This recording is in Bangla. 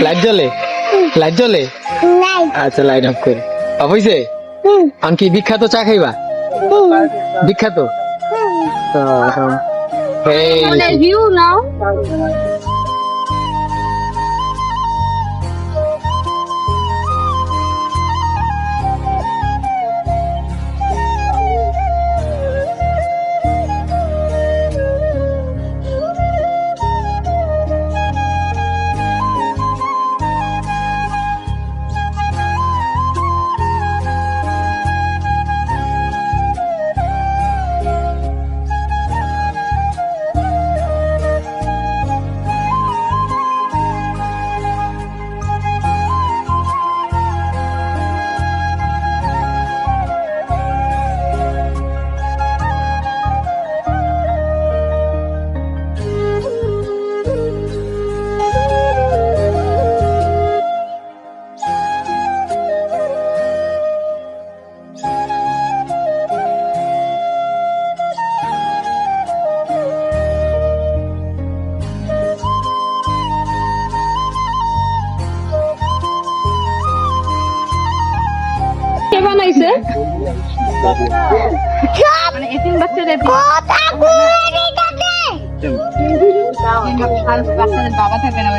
লাইট জ্বলে? লাইট জ্বলে? আচ্ছা লাইট অফ করি। অফ হইছে? আমি কি বিখ্যাত চা খাইবা? বিখ্যাত এই ভিউ নাও। কে বানাইছে? মানে এতিম বাচ্চাদের বাচ্চাদের বাবা থাকবে না,